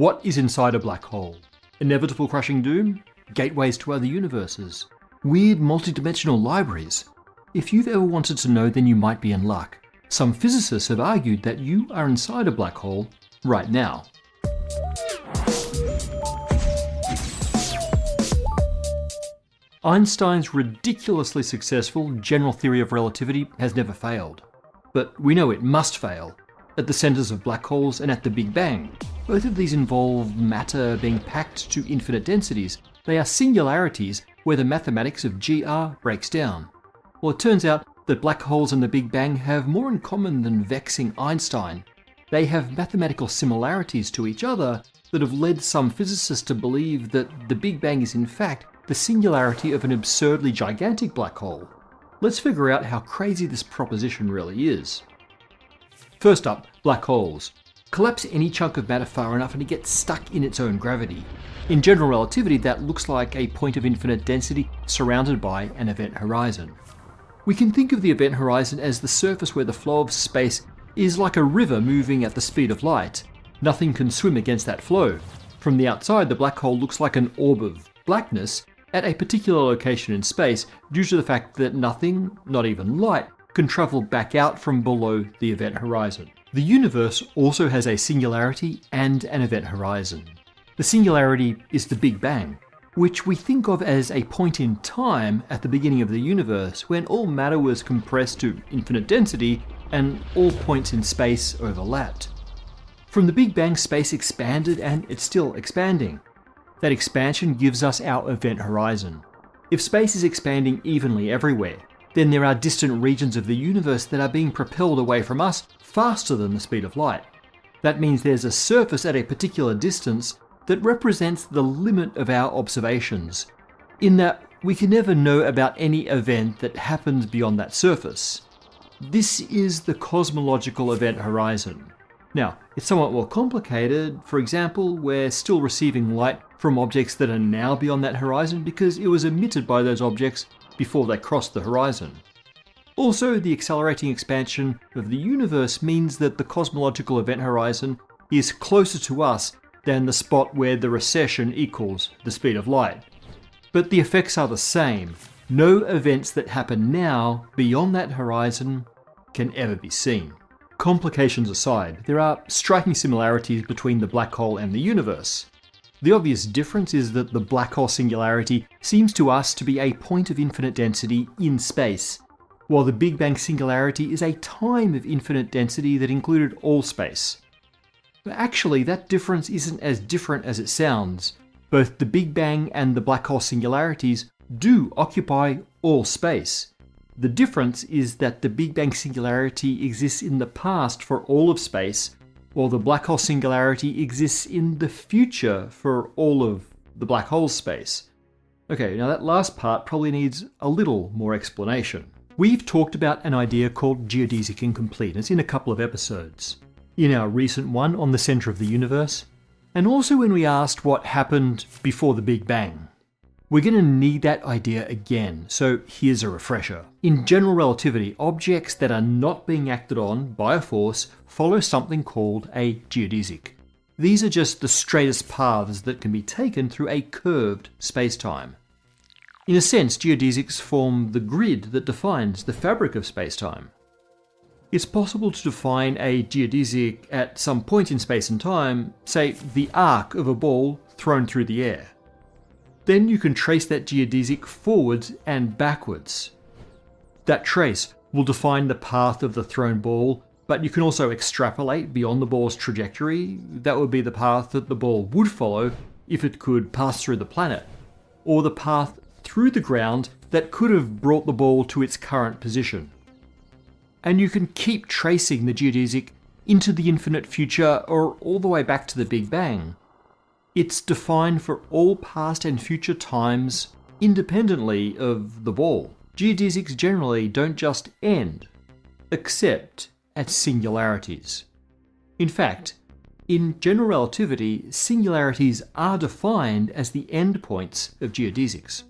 What is inside a black hole? Inevitable crushing doom? Gateways to other universes? Weird multidimensional libraries? If you've ever wanted to know, then you might be in luck. Some physicists have argued that you are inside a black hole right now. Einstein's ridiculously successful general theory of relativity has never failed. But we know it must fail at the centres of black holes and at the Big Bang. Both of these involve matter being packed to infinite densities. They are singularities where the mathematics of GR breaks down. Well, it turns out that black holes and the Big Bang have more in common than vexing Einstein. They have mathematical similarities to each other that have led some physicists to believe that the Big Bang is in fact the singularity of an absurdly gigantic black hole. Let's figure out how crazy this proposition really is. First up, black holes. Collapse any chunk of matter far enough and it gets stuck in its own gravity. In general relativity, that looks like a point of infinite density surrounded by an event horizon. We can think of the event horizon as the surface where the flow of space is like a river moving at the speed of light. Nothing can swim against that flow. From the outside, the black hole looks like an orb of blackness at a particular location in space due to the fact that nothing, not even light, can travel back out from below the event horizon. The universe also has a singularity and an event horizon. The singularity is the Big Bang, which we think of as a point in time at the beginning of the universe when all matter was compressed to infinite density and all points in space overlapped. From the Big Bang, space expanded and it's still expanding. That expansion gives us our event horizon. If space is expanding evenly everywhere, then there are distant regions of the universe that are being propelled away from us faster than the speed of light. That means there's a surface at a particular distance that represents the limit of our observations, in that we can never know about any event that happens beyond that surface. This is the cosmological event horizon. Now, it's somewhat more complicated. For example, we're still receiving light from objects that are now beyond that horizon because it was emitted by those objects before they crossed the horizon. Also, the accelerating expansion of the universe means that the cosmological event horizon is closer to us than the spot where the recession equals the speed of light. But the effects are the same. No events that happen now beyond that horizon can ever be seen. Complications aside, there are striking similarities between the black hole and the universe. The obvious difference is that the black hole singularity seems to us to be a point of infinite density in space, while the Big Bang singularity is a time of infinite density that included all space. But actually, that difference isn't as different as it sounds. Both the Big Bang and the black hole singularities do occupy all space. The difference is that the Big Bang singularity exists in the past for all of space, while the black hole singularity exists in the future for all of the black hole's space. Okay, now that last part probably needs a little more explanation. We've talked about an idea called geodesic incompleteness in a couple of episodes. In our recent one on the centre of the universe, and also when we asked what happened before the Big Bang. We're going to need that idea again, so here's a refresher. In general relativity, objects that are not being acted on by a force follow something called a geodesic. These are just the straightest paths that can be taken through a curved spacetime. In a sense, geodesics form the grid that defines the fabric of spacetime. It's possible to define a geodesic at some point in space and time, say the arc of a ball thrown through the air. Then you can trace that geodesic forwards and backwards. That trace will define the path of the thrown ball, but you can also extrapolate beyond the ball's trajectory. That would be the path that the ball would follow if it could pass through the planet, or the path through the ground that could have brought the ball to its current position. And you can keep tracing the geodesic into the infinite future or all the way back to the Big Bang. It's defined for all past and future times independently of the ball. Geodesics generally don't just end, except at singularities. In fact, in general relativity, singularities are defined as the endpoints of geodesics.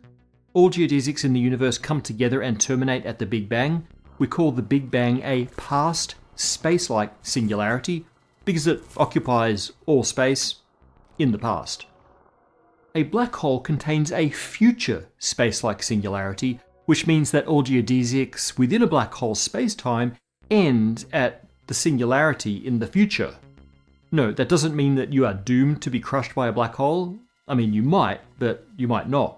All geodesics in the universe come together and terminate at the Big Bang. We call the Big Bang a past space-like singularity because it occupies all space in the past. A black hole contains a future space-like singularity, which means that all geodesics within a black hole spacetime end at the singularity in the future. No, that doesn't mean that you are doomed to be crushed by a black hole. I mean, you might, but you might not.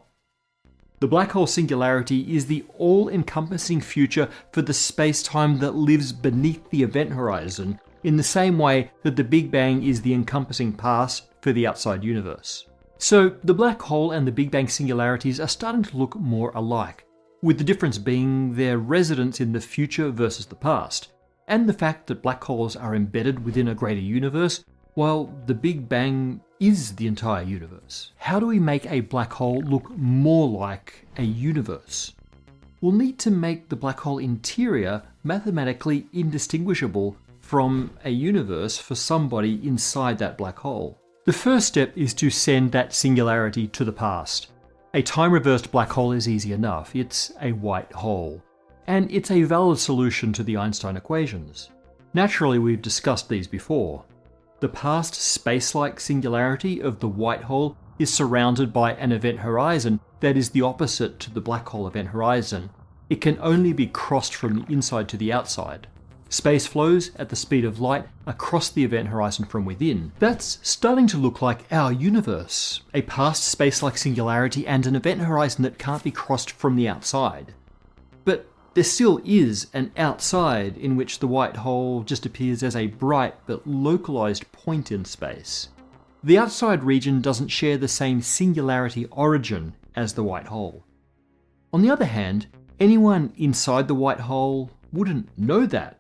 The black hole singularity is the all-encompassing future for the space-time that lives beneath the event horizon, in the same way that the Big Bang is the encompassing past for the outside universe. So the black hole and the Big Bang singularities are starting to look more alike, with the difference being their residence in the future versus the past, and the fact that black holes are embedded within a greater universe, while the Big Bang is the entire universe. How do we make a black hole look more like a universe? We'll need to make the black hole interior mathematically indistinguishable from a universe for somebody inside that black hole. The first step is to send that singularity to the past. A time-reversed black hole is easy enough. It's a white hole. And it's a valid solution to the Einstein equations. Naturally, we've discussed these before. The past space-like singularity of the white hole is surrounded by an event horizon that is the opposite to the black hole event horizon. It can only be crossed from the inside to the outside. Space flows at the speed of light across the event horizon from within. That's starting to look like our universe, a past space-like singularity and an event horizon that can't be crossed from the outside. But there still is an outside in which the white hole just appears as a bright but localized point in space. The outside region doesn't share the same singularity origin as the white hole. On the other hand, anyone inside the white hole wouldn't know that.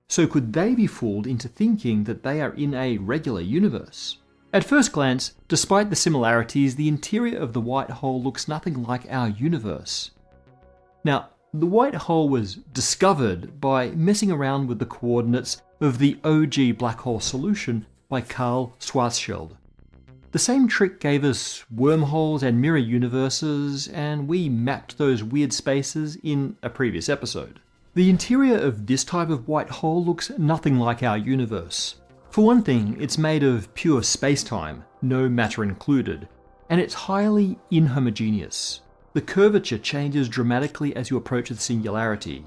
So could they be fooled into thinking that they are in a regular universe? At first glance, despite the similarities, the interior of the white hole looks nothing like our universe. Now, the white hole was discovered by messing around with the coordinates of the OG black hole solution by Carl Schwarzschild. The same trick gave us wormholes and mirror universes, and we mapped those weird spaces in a previous episode. The interior of this type of white hole looks nothing like our universe. For one thing, it's made of pure space-time, no matter included, and it's highly inhomogeneous. The curvature changes dramatically as you approach the singularity,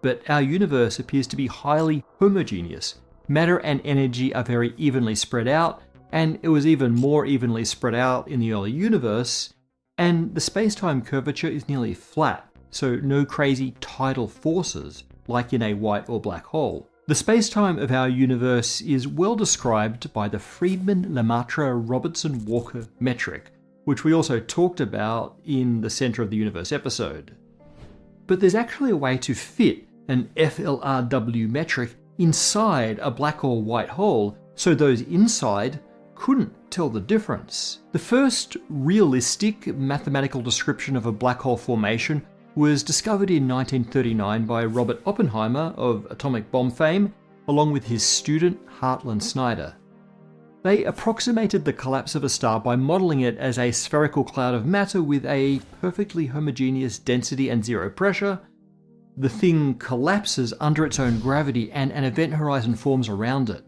but our universe appears to be highly homogeneous. Matter and energy are very evenly spread out, and it was even more evenly spread out in the early universe, and the space-time curvature is nearly flat, so no crazy tidal forces like in a white or black hole. The space-time of our universe is well described by the Friedmann-Lemaitre-Robertson-Walker metric, which we also talked about in the Center of the Universe episode. But there's actually a way to fit an FLRW metric inside a black or white hole, so those inside couldn't tell the difference. The first realistic mathematical description of a black hole formation was discovered in 1939 by Robert Oppenheimer of atomic bomb fame, along with his student Hartland Snyder. They approximated the collapse of a star by modelling it as a spherical cloud of matter with a perfectly homogeneous density and zero pressure. The thing collapses under its own gravity and an event horizon forms around it.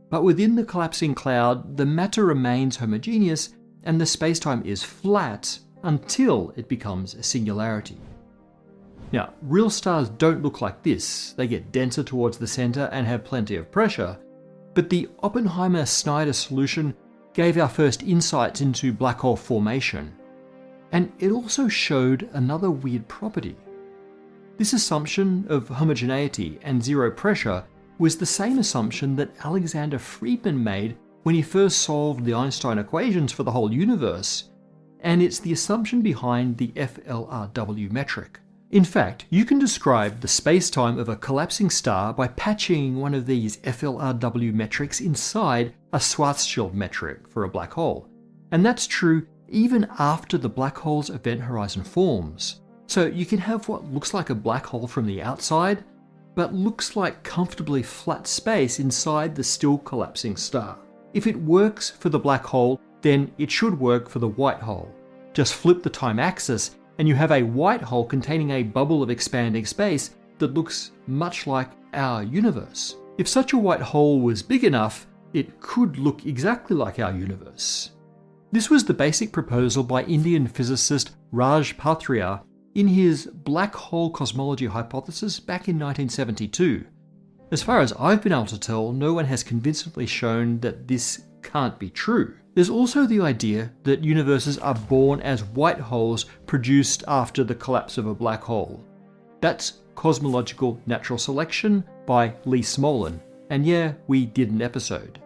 But within the collapsing cloud, the matter remains homogeneous and the spacetime is flat until it becomes a singularity. Now, real stars don't look like this. They get denser towards the centre and have plenty of pressure, but the Oppenheimer-Snyder solution gave our first insights into black hole formation. And it also showed another weird property. This assumption of homogeneity and zero pressure was the same assumption that Alexander Friedmann made when he first solved the Einstein equations for the whole universe, and it's the assumption behind the FLRW metric. In fact, you can describe the spacetime of a collapsing star by patching one of these FLRW metrics inside a Schwarzschild metric for a black hole. And that's true even after the black hole's event horizon forms. So you can have what looks like a black hole from the outside, but looks like comfortably flat space inside the still collapsing star. If it works for the black hole, then it should work for the white hole. Just flip the time axis and you have a white hole containing a bubble of expanding space that looks much like our universe. If such a white hole was big enough, it could look exactly like our universe. This was the basic proposal by Indian physicist Raj Patria in his black hole cosmology hypothesis back in 1972. As far as I've been able to tell, no one has convincingly shown that this can't be true. There's also the idea that universes are born as white holes produced after the collapse of a black hole. That's cosmological natural selection by Lee Smolin, and yeah, we did an episode.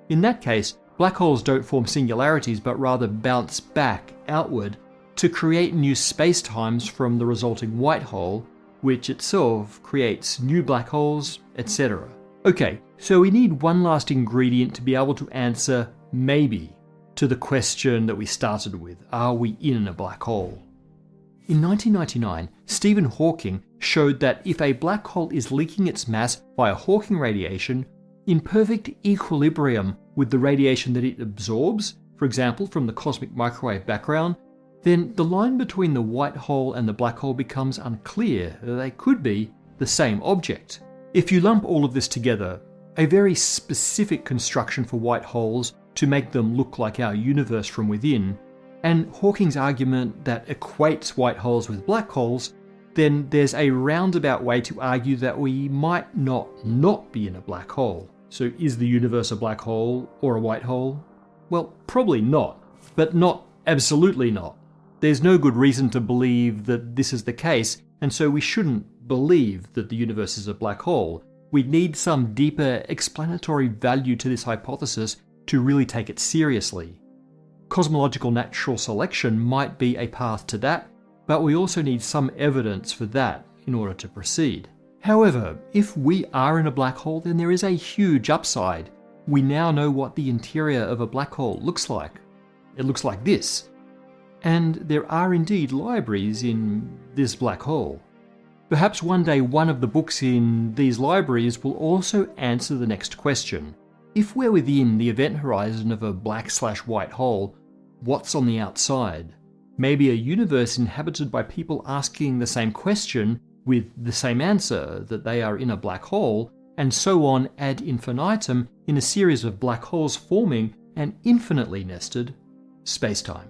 In that case, black holes don't form singularities but rather bounce back outward to create new spacetimes from the resulting white hole, which itself creates new black holes, etc. Okay, so we need one last ingredient to be able to answer maybe to the question that we started with: are we in a black hole? In 1999, Stephen Hawking showed that if a black hole is leaking its mass via Hawking radiation in perfect equilibrium with the radiation that it absorbs, for example from the cosmic microwave background, then the line between the white hole and the black hole becomes unclear. They could be the same object. If you lump all of this together, a very specific construction for white holes to make them look like our universe from within, and Hawking's argument that equates white holes with black holes, then there's a roundabout way to argue that we might not be in a black hole. So is the universe a black hole or a white hole? Well, probably not, but not absolutely not. There's no good reason to believe that this is the case, and so we shouldn't believe that the universe is a black hole. We need some deeper explanatory value to this hypothesis to really take it seriously. Cosmological natural selection might be a path to that, but we also need some evidence for that in order to proceed. However, if we are in a black hole, then there is a huge upside. We now know what the interior of a black hole looks like. It looks like this. And there are indeed libraries in this black hole. Perhaps one day one of the books in these libraries will also answer the next question. If we're within the event horizon of a black/white hole, what's on the outside? Maybe a universe inhabited by people asking the same question with the same answer, that they are in a black hole, and so on ad infinitum in a series of black holes forming an infinitely nested spacetime.